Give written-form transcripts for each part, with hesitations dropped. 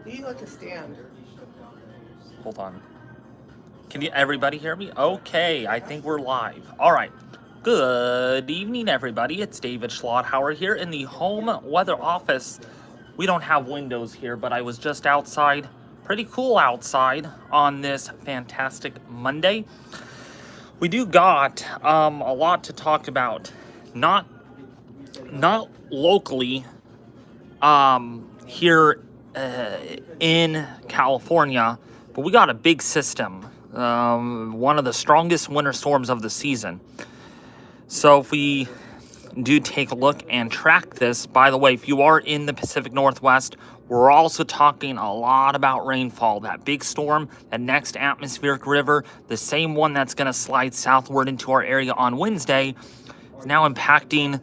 You have to stand. Hold on. Can you everybody hear me? Okay, I think we're live. All right. Good evening, everybody. It's David Schlotthauer here in the home weather office. We don't have windows here, but I was just outside. Pretty cool outside on this fantastic Monday. We do got a lot to talk about. Not locally here in California, but we got a big system, one of the strongest winter storms of the season. So if we do take a look and track this, by the way, if you are in the Pacific Northwest, we're also talking a lot about rainfall. That big storm, that next atmospheric river, the same one that's going to slide southward into our area on Wednesday, is now impacting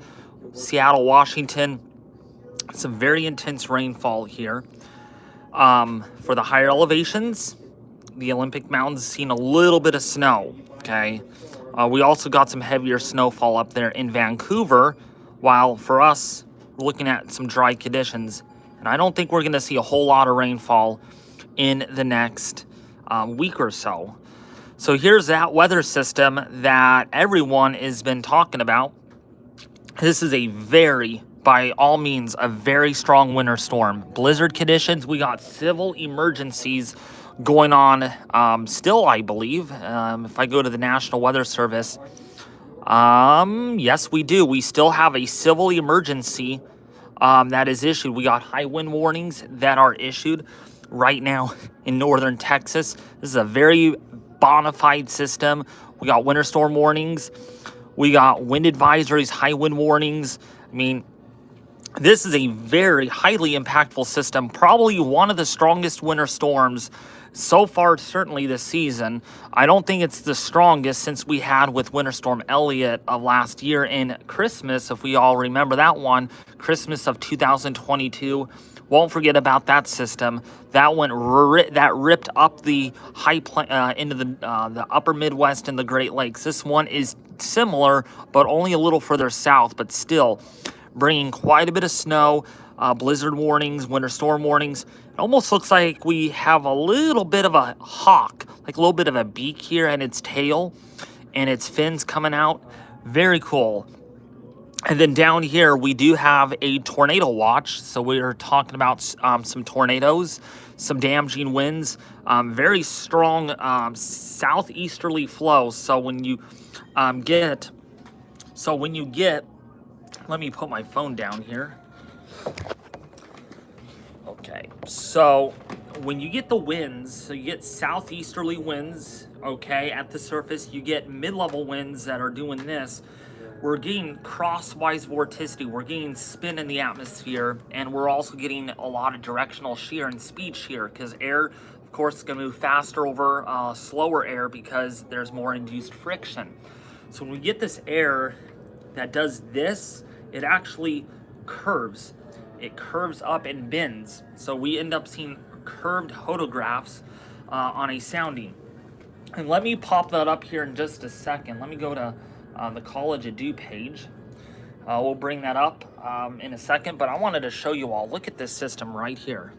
Seattle, Washington. Some very intense rainfall here. For the higher elevations, the Olympic Mountains seen a little bit of snow, okay? We also got some heavier snowfall up there in Vancouver, while for us, we're looking at some dry conditions. And I don't think we're going to see a whole lot of rainfall in the next week or so. So here's that weather system that everyone has been talking about. This is by all means, a very strong winter storm. Blizzard conditions, we got civil emergencies going on still, I believe. If I go to the National Weather Service, yes, we do. We still have a civil emergency that is issued. We got high wind warnings that are issued right now in northern Texas. This is a very bona fide system. We got winter storm warnings. We got wind advisories, high wind warnings. I mean, this is a very highly impactful system, probably one of the strongest winter storms so far, certainly this season. I don't think it's the strongest since we had with Winter Storm Elliott of last year in Christmas, if we all remember that one, Christmas of 2022. Won't forget about that system. That that ripped up the into the upper Midwest and the Great Lakes. This one is similar, but only a little further south, but still bringing quite a bit of snow, blizzard warnings, winter storm warnings. It almost looks like we have a little bit of a hawk, like a little bit of a beak here and its tail and its fins coming out. Very cool. And then down here, we do have a tornado watch. So we're talking about some tornadoes, some damaging winds, very strong southeasterly flow. So when you get, let me put my phone down here. Okay, so when you get the winds, so you get southeasterly winds, okay, at the surface, you get mid-level winds that are doing this. We're getting crosswise vorticity, we're getting spin in the atmosphere, and we're also getting a lot of directional shear and speed shear, because air, of course, is going to move faster over slower air because there's more induced friction. So when we get this air that does this, it actually curves. It curves up and bends. So we end up seeing curved photographs on a sounding. And let me pop that up here in just a second. Let me go to the College Ado page. We'll bring that up in a second, but I wanted to show you all. Look at this system right here.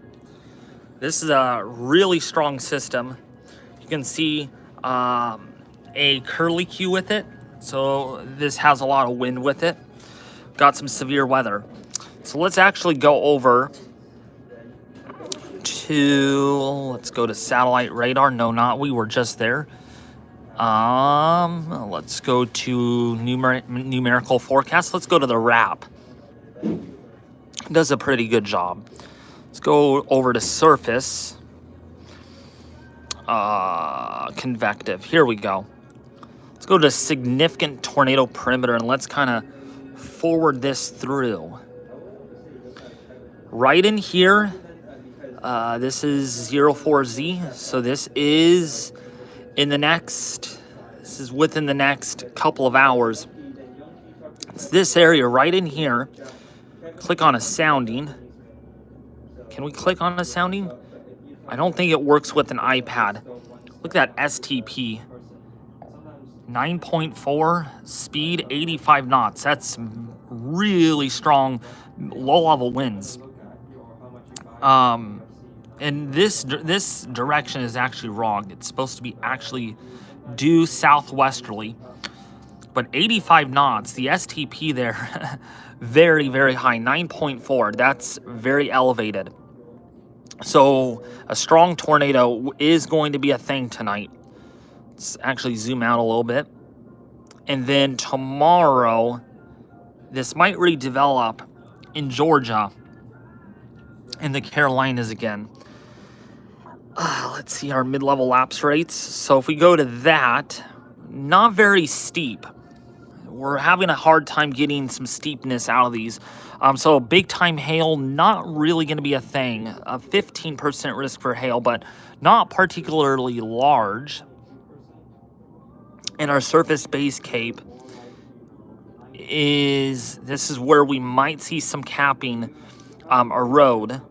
This is a really strong system. You can see a curlicue with it. So this has a lot of wind with it. Got some severe weather. So let's actually go over to, let's go to satellite radar. No, not, we were just there. Let's go to numerical forecast. Let's go to the RAP. It does a pretty good job. Let's go over to surface. Convective. Here we go. Let's go to significant tornado perimeter and let's kind of forward this through. Right in here, this is 04Z, so this is within the next couple of hours. It's this area right in here. Click on a sounding. Can we click on a sounding? I don't think it works with an iPad. Look at that STP. 9.4, speed 85 knots. That's really strong low-level winds. And this direction is actually wrong. It's supposed to be actually due southwesterly. But 85 knots, the STP there, very, very high, 9.4. That's very elevated. So a strong tornado is going to be a thing tonight. Let's actually zoom out a little bit. And then tomorrow, this might redevelop in Georgia and the Carolinas again. Let's see our mid-level lapse rates. So if we go to that, not very steep. We're having a hard time getting some steepness out of these. So big time hail, not really going to be a thing. A 15% risk for hail, but not particularly large. And our surface base cape this is where we might see some capping erode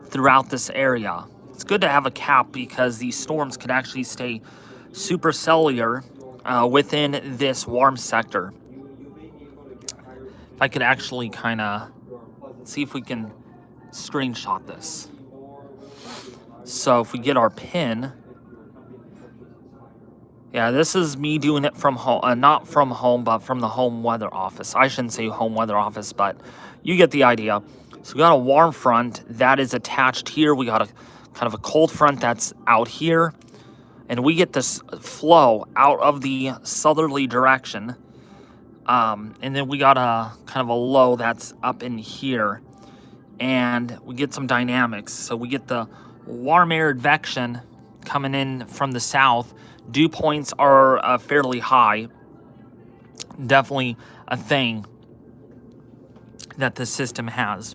throughout this area. It's good to have a cap because these storms could actually stay supercellular within this warm sector. If I could actually kind of see if we can screenshot this. So if we get our pin, yeah, this is me doing it from home, not from home, but from the home weather office. I shouldn't say home weather office, but you get the idea. So we got a warm front that is attached here. We got a kind of a cold front that's out here. And we get this flow out of the southerly direction. And then we got a kind of a low that's up in here. And we get some dynamics. So we get the warm air advection coming in from the south. Dew points are fairly high. Definitely a thing that the system has.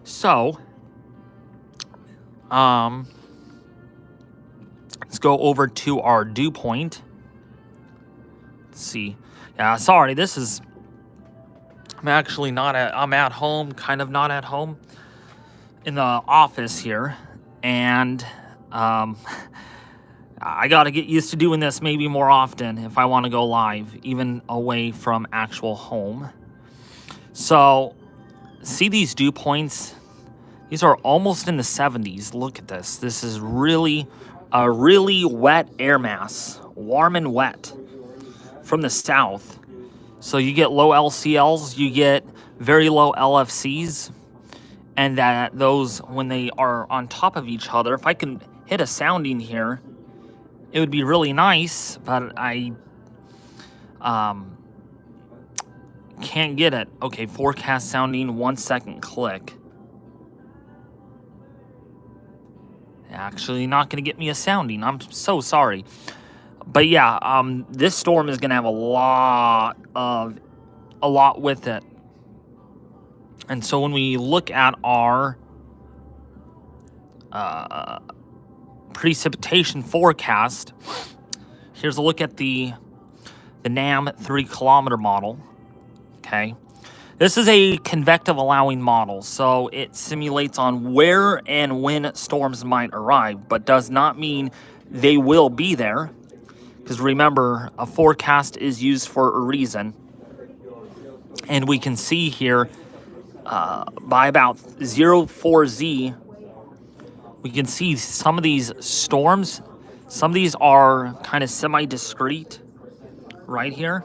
So, let's go over to our dew point. Let's see. Yeah, sorry, I'm actually I'm at home, kind of not at home in the office here. And, I got to get used to doing this maybe more often if I want to go live, even away from actual home. So, see these dew points? These are almost in the 70s. Look at this. This is really a really wet air mass, warm and wet from the south. So you get low LCLs, you get very low LFCs, and that those, when they are on top of each other, if I can hit a sounding here, it would be really nice, but I can't get it. Okay, forecast sounding, 1 second click. Actually not going to get me a sounding. I'm so sorry. But yeah, this storm is going to have a lot with it. And so when we look at our precipitation forecast, here's a look at the NAM 3-kilometer model. Okay, this is a convective allowing model, so it simulates on where and when storms might arrive, but does not mean they will be there, because remember, a forecast is used for a reason. And we can see here by about 04Z, we can see some of these storms. Some of these are kind of semi-discrete right here.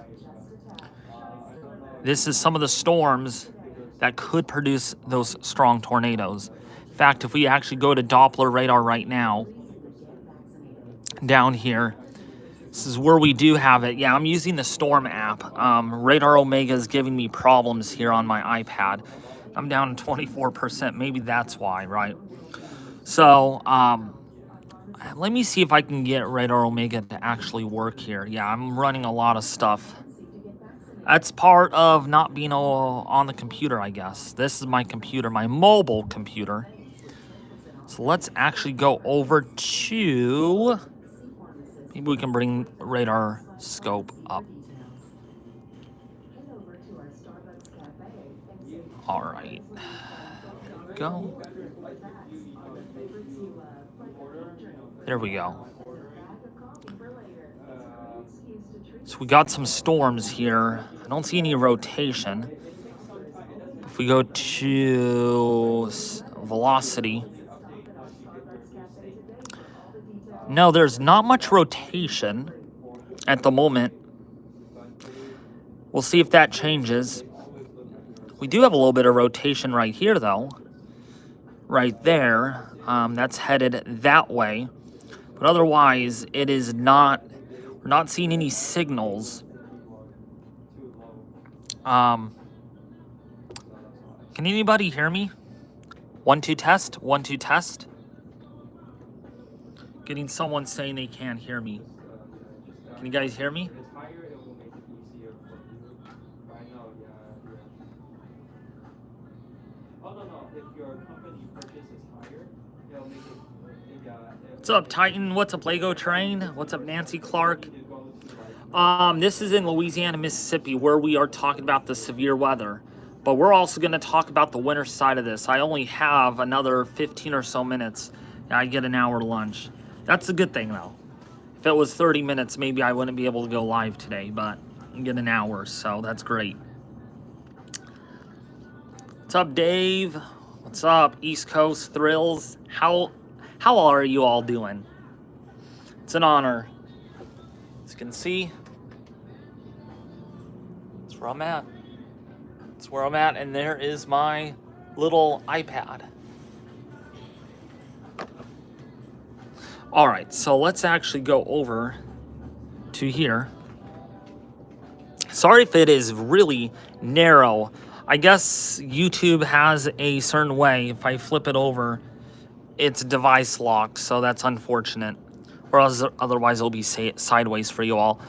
This is some of the storms that could produce those strong tornadoes. In fact, if we actually go to Doppler radar right now, down here, this is where we do have it. Yeah, I'm using the Storm app. Radar Omega is giving me problems here on my iPad. I'm down 24%. Maybe that's why, right? So, let me see if I can get Radar Omega to actually work here. Yeah, I'm running a lot of stuff. That's part of not being on the computer, I guess. This is my computer, my mobile computer. So let's actually go over to... Maybe we can bring radar scope up. All right. There we go. There we go. So we got some storms here. I don't see any rotation. If we go to velocity, No, there's not much rotation at the moment. We'll see if that changes. We do have a little bit of rotation right here, though. Right there. That's headed that way. But otherwise, it is not... We're not seeing any signals. Can anybody hear me? 1, 2, test. 1, 2, test. Getting someone saying they can't hear me. Can you guys hear me? What's up, Titan? What's up, Lego Train? What's up, Nancy Clark? This is in Louisiana, Mississippi, where we are talking about the severe weather. But we're also going to talk about the winter side of this. I only have another 15 or so minutes, and I get an hour lunch. That's a good thing, though. If it was 30 minutes, maybe I wouldn't be able to go live today, but I get an hour, so that's great. What's up, Dave? What's up, East Coast Thrills? How are you all doing? It's an honor. As you can see, that's where I'm at. That's where I'm at, and there is my little iPad. All right, so let's actually go over to here. Sorry if it is really narrow. I guess YouTube has a certain way. If I flip it over, it's device locked, so that's unfortunate. Or else, otherwise it'll be sideways for you all.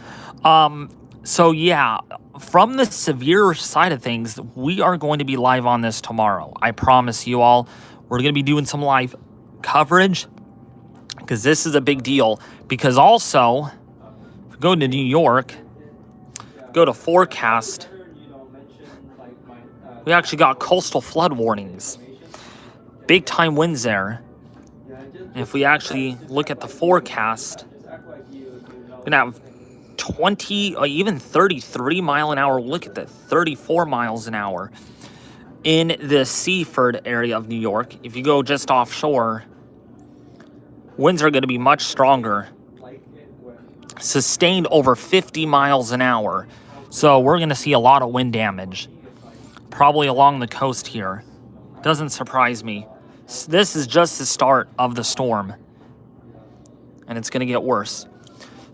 So yeah, from the severe side of things, we are going to be live on this tomorrow. I promise you all. We're going to be doing some live coverage because this is a big deal. Because also, if you go to New York, go to forecast, we actually got coastal flood warnings. Big time winds there. And if we actually look at the forecast, we're going to have 20 or even 33 mile an hour. Look at that, 34 miles an hour in the Seaford area of New York. If you go just offshore, winds are going to be much stronger, sustained over 50 miles an hour. So we're going to see a lot of wind damage, probably along the coast here. Doesn't surprise me. This is just the start of the storm, and it's going to get worse.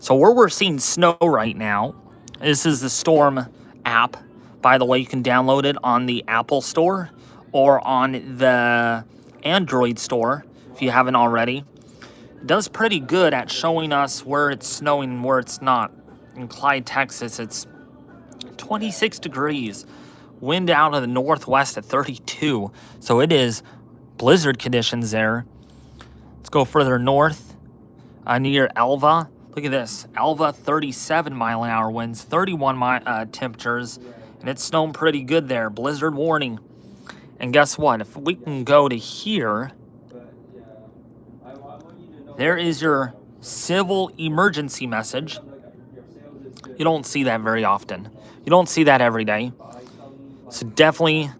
So where we're seeing snow right now, this is the Storm app. By the way, you can download it on the Apple Store or on the Android Store if you haven't already. It does pretty good at showing us where it's snowing and where it's not. In Clyde, Texas, it's 26 degrees. Wind out of the northwest at 32. So it is blizzard conditions there. Let's go further north near Elva. Look at this. Elva, 37 mile an hour winds, 31 temperatures, and it's snowing pretty good there. Blizzard warning. And guess what? If we can go to here, there is your civil emergency message. You don't see that very often. You don't see that every day. So definitely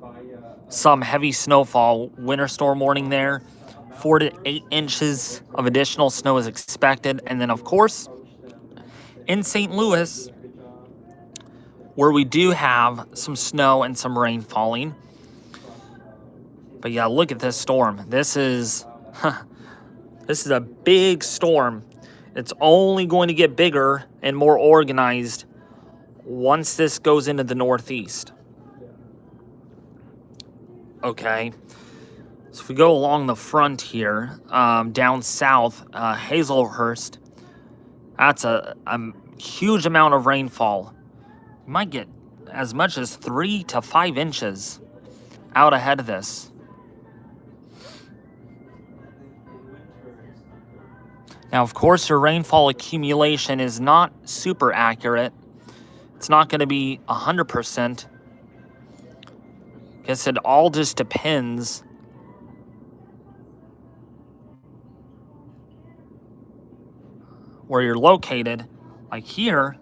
some heavy snowfall. Winter storm warning there. 4 to 8 inches of additional snow is expected. And then, of course, in St. Louis, where we do have some snow and some rain falling. But yeah, look at this storm. This is a big storm. It's only going to get bigger and more organized once this goes into the northeast. Okay. So if we go along the front here, down south, Hazelhurst, that's a huge amount of rainfall. You might get as much as 3 to 5 inches out ahead of this. Now, of course, your rainfall accumulation is not super accurate. It's not going to be 100%. I guess it all just depends where you're located. Like here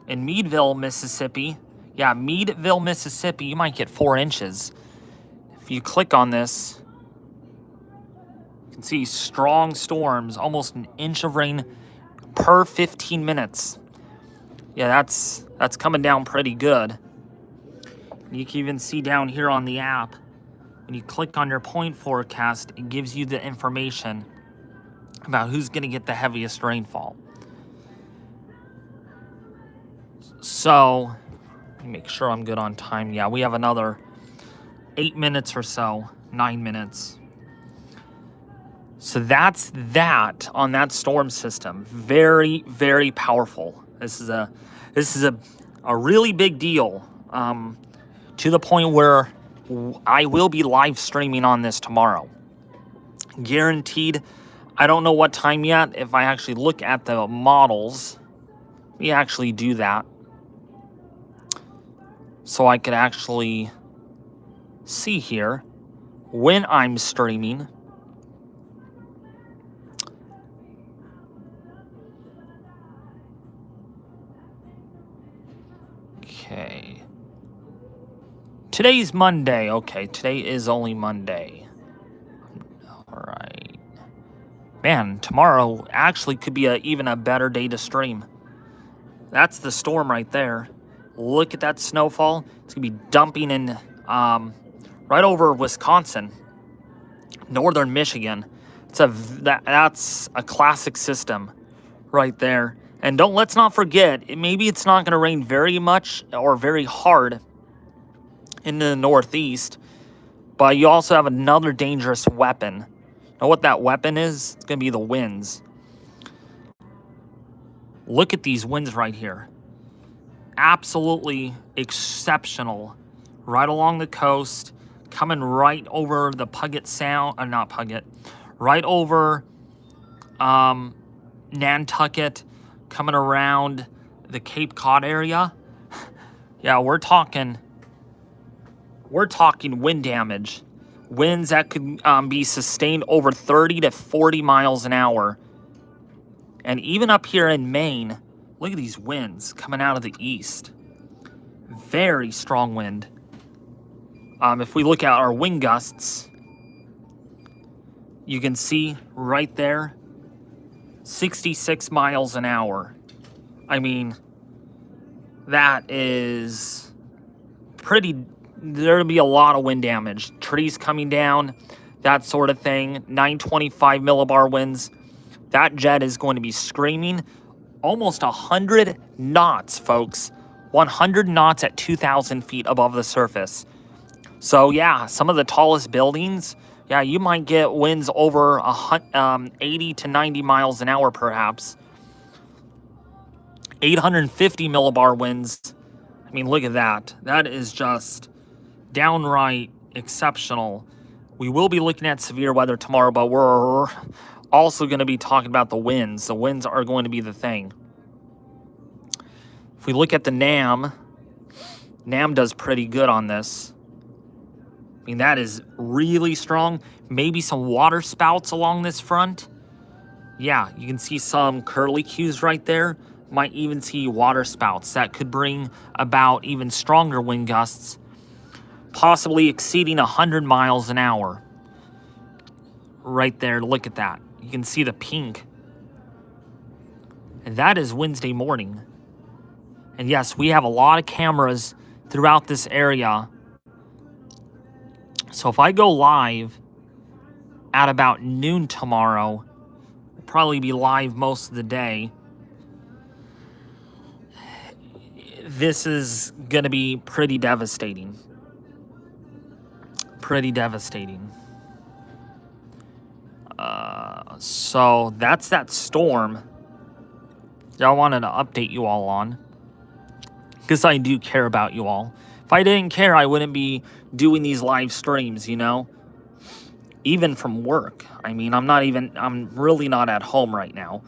in Meadville, Mississippi. Yeah, Meadville, Mississippi, you might get 4 inches. If you click on this, can see strong storms, almost an inch of rain per 15 minutes. Yeah, that's coming down pretty good. You can even see down here on the app, when you click on your point forecast, it gives you the information about who's going to get the heaviest rainfall. So, let me make sure I'm good on time. Yeah, we have another 8 minutes or so, 9 minutes. So that's that on that storm system. Very, very powerful. This is a really big deal, to the point where I will be live streaming on this tomorrow. Guaranteed. I don't know what time yet. If I actually look at the models, we actually do that. So I could actually see here when I'm streaming. Okay. Today's Monday. Okay, today is only Monday. All right. Man, tomorrow actually could be even a better day to stream. That's the storm right there. Look at that snowfall. It's going to be dumping in right over Wisconsin, northern Michigan. That's a classic system right there. And let's not forget, maybe it's not going to rain very much or very hard in the Northeast, but you also have another dangerous weapon. Know what that weapon is? It's going to be the winds. Look at these winds right here. Absolutely exceptional. Right along the coast, coming right over the Puget Sound, not Puget, right over Nantucket, coming around the Cape Cod area. Yeah, we're talking wind damage. Winds that could be sustained over 30 to 40 miles an hour. And even up here in Maine, look at these winds coming out of the east. Very strong wind. If we look at our wind gusts, you can see right there, 66 miles an hour. I mean, that is pretty. There'll be a lot of wind damage. Trees coming down, that sort of thing. 925 millibar winds. That jet is going to be screaming almost 100 knots, folks. 100 knots at 2,000 feet above the surface. So, yeah, some of the tallest buildings, yeah, you might get winds over 80 to 90 miles an hour, perhaps. 850 millibar winds. I mean, look at that. That is just downright exceptional. We will be looking at severe weather tomorrow, but we're also going to be talking about the winds. The winds are going to be the thing. If we look at the NAM does pretty good on this. I mean, that is really strong. Maybe some water spouts along this front. Yeah, you can see some curlicues right there. Might even see water spouts. That could bring about even stronger wind gusts, possibly exceeding 100 miles an hour. Right there, look at that. You can see the pink. And that is Wednesday morning. And yes, we have a lot of cameras throughout this area. So if I go live at about noon tomorrow, we'll probably be live most of the day. This is going to be pretty devastating. Pretty devastating. So that's that storm that I wanted to update you all on, because I do care about you all. If I didn't care, I wouldn't be doing these live streams, you know, even from work. I mean, I'm really not at home right now.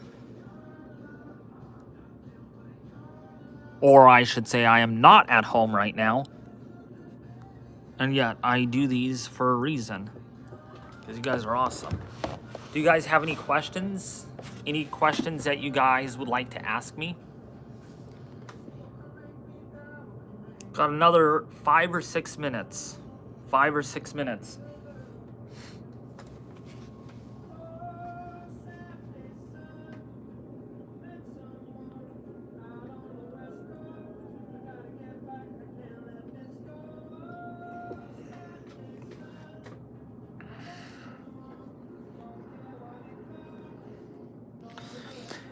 Or I should say I am not at home right now. And yet I do these for a reason, because you guys are awesome. Do you guys have any questions? Any questions that you guys would like to ask me? Got another 5 or 6 minutes. 5 or 6 minutes.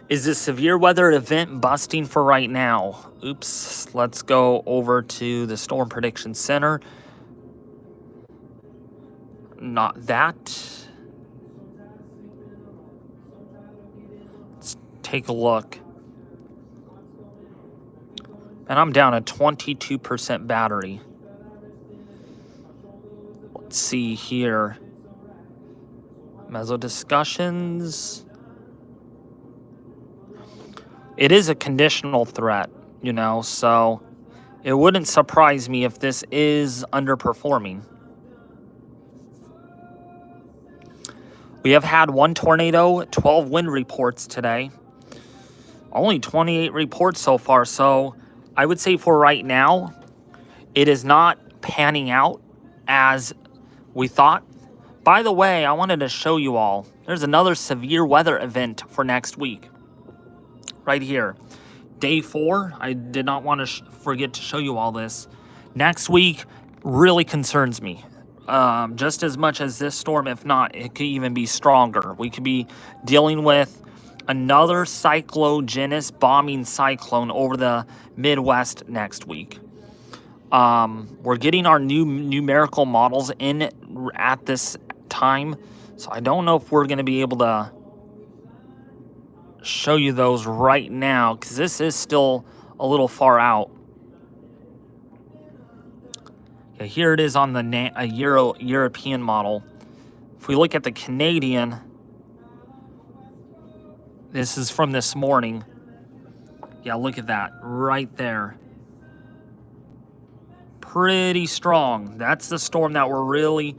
Is this severe weather event busting for right now? Oops. Let's go over to the Storm Prediction Center. Not that. Let's take a look. And I'm down at 22% battery. Let's see here. Meso discussions. It is a conditional threat, you know, so it wouldn't surprise me if this is underperforming. We have had one tornado, 12 wind reports today. Only 28 reports so far, so I would say for right now, it is not panning out as we thought. By the way, I wanted to show you all, there's another severe weather event for next week. Right here. Day 4, I did not want to forget to show you all this. Next week really concerns me. Just as much as this storm, if not, it could even be stronger. We could be dealing with another cyclogenous bombing cyclone over the Midwest next week. We're getting our new numerical models in at this time, so I don't know if we're going to be able to show you those right now because this is still a little far out. Yeah, here it is on the European model. If we look at the Canadian, this is from this morning. Yeah, look at that right there. Pretty strong. That's the storm that we're really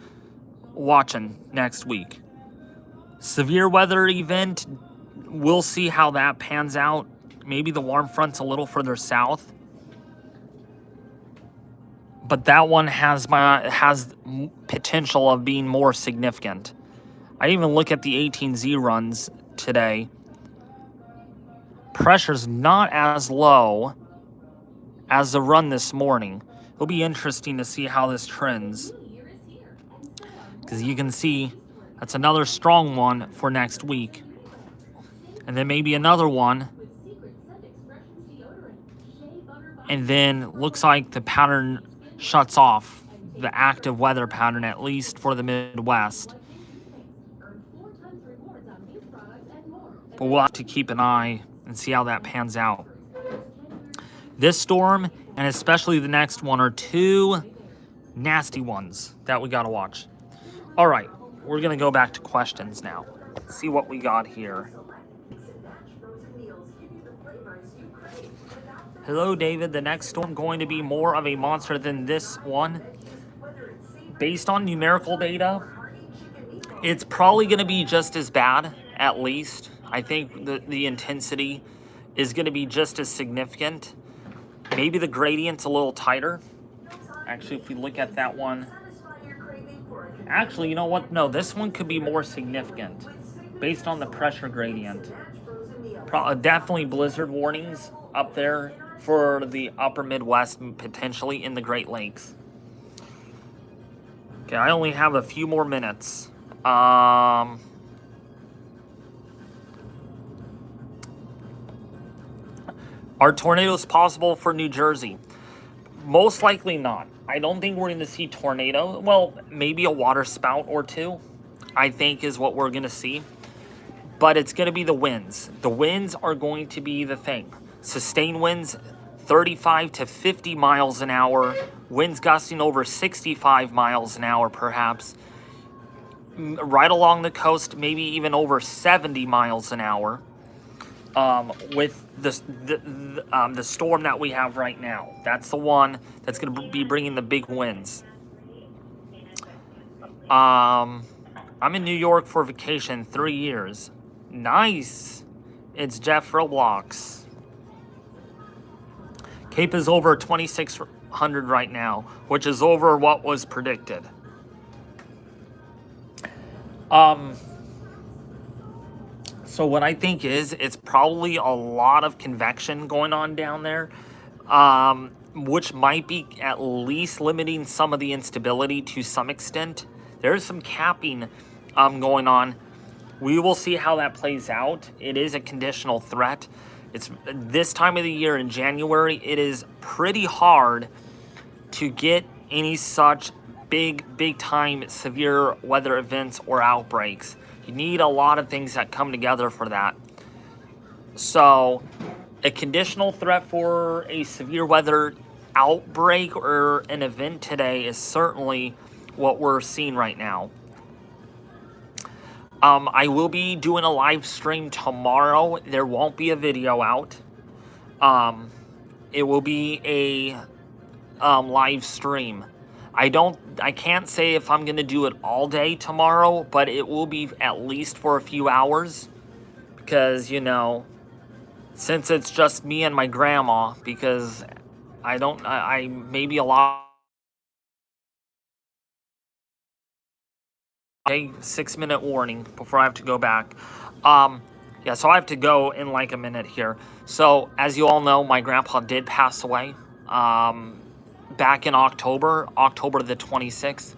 watching next week. Severe weather event. We'll see how that pans out. Maybe the warm front's a little further south. But that one has potential of being more significant. I even look at the 18Z runs today. Pressure's not as low as the run this morning. It'll be interesting to see how this trends. Because you can see that's another strong one for next week. And then maybe another one. And then looks like the pattern shuts off, the active weather pattern, at least for the Midwest. But we'll have to keep an eye and see how that pans out. This storm, and especially the next one, are two nasty ones that we got to watch. All right, we're going to go back to questions now. See what we got here. Hello, David. The next storm going to be more of a monster than this one? Based on numerical data, it's probably going to be just as bad, at least. I think the intensity is going to be just as significant. Maybe the gradient's a little tighter. Actually, if we look at that one. Actually, you know what? No, this one could be more significant based on the pressure gradient. Definitely blizzard warnings up there for the upper Midwest, potentially in the Great Lakes. Okay, I only have a few more minutes. Are tornadoes possible for New Jersey? Most likely not. I don't think we're going to see tornado. Well, maybe a water spout or two, I think, is what we're going to see. But it's going to be the winds. The winds are going to be the thing. Sustained winds, 35 to 50 miles an hour. Winds gusting over 65 miles an hour, perhaps. Right along the coast, maybe even over 70 miles an hour. With the storm that we have right now. That's the one that's going to be bringing the big winds. I'm in New York for vacation, 3 years. Nice. It's Jeff Roblox. Cape is over 2,600 right now, which is over what was predicted. So what I think is it's probably a lot of convection going on down there, which might be at least limiting some of the instability to some extent. There's some capping going on. We will see how that plays out. It is a conditional threat. It's this time of the year in January, it is pretty hard to get any such big time severe weather events or outbreaks. You need a lot of things that come together for that. So a conditional threat for a severe weather outbreak or an event today is certainly what we're seeing right now. I will be doing a live stream tomorrow. There won't be a video out. It will be a live stream. I can't say if I'm gonna do it all day tomorrow, but it will be at least for a few hours, because you know, since it's just me and my grandma, because I maybe a lot. Okay, 6-minute warning before I have to go back. Yeah, so I have to go in like a minute here. So as you all know, my grandpa did pass away back in October the 26th.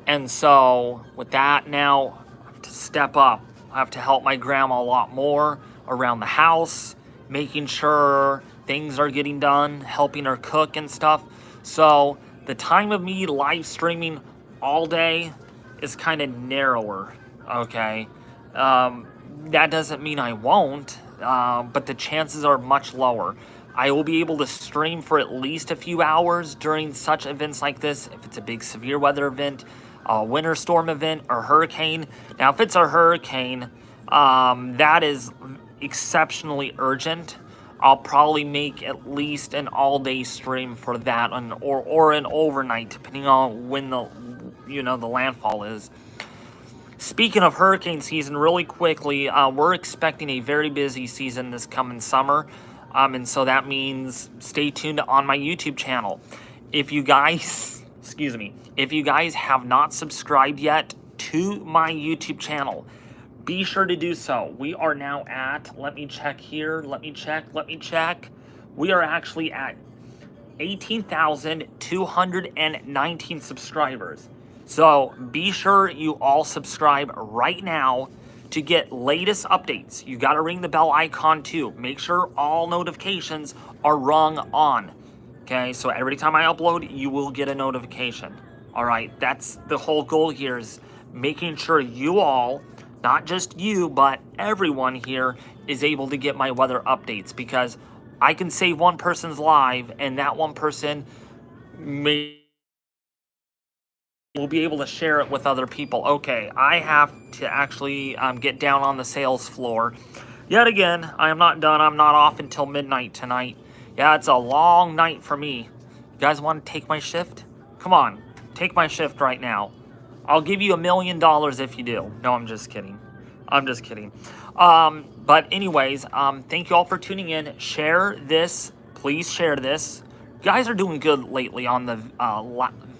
And so with that now, I have to step up. I have to help my grandma a lot more around the house, making sure things are getting done, helping her cook and stuff. So the time of me live streaming all day is kind of narrower, okay? That doesn't mean I won't, but the chances are much lower. I will be able to stream for at least a few hours during such events like this, if it's a big severe weather event, a winter storm event, or hurricane. Now, if it's a hurricane, that is exceptionally urgent. I'll probably make at least an all-day stream for that, or an overnight, depending on when the landfall is. Speaking of hurricane season, really quickly, we're expecting a very busy season this coming summer, and so that means stay tuned on my YouTube channel. If you guys, if you guys have not subscribed yet to my YouTube channel, be sure to do so. We are now at, let me check here, let me check. We are actually at 18,219 subscribers. So be sure you all subscribe right now to get latest updates. You got to ring the bell icon too. Make sure all notifications are rung on. Okay, so every time I upload, you will get a notification. All right, that's the whole goal here, is making sure you all, not just you, but everyone here is able to get my weather updates, because I can save one person's life, and that one person will be able to share it with other people. Okay, I have to actually get down on the sales floor. Yet again, I am not done. I'm not off until midnight tonight. Yeah, it's a long night for me. You guys want to take my shift? Come on, take my shift right now. I'll give you $1 million if you do. No, I'm just kidding. But anyways, thank you all for tuning in. Share this. Please share this. You guys are doing good lately on the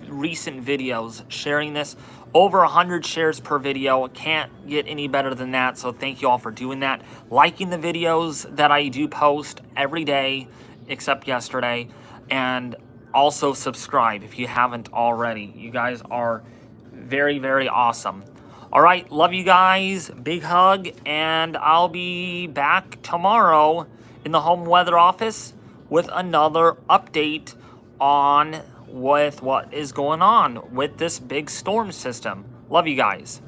recent videos, sharing this. Over 100 shares per video. Can't get any better than that, so thank you all for doing that. Liking the videos that I do post every day, except yesterday. And also subscribe if you haven't already. You guys are very, very awesome. All right, love you guys. Big hug, and I'll be back tomorrow in the home weather office with another update on with what is going on with this big storm system. Love you guys.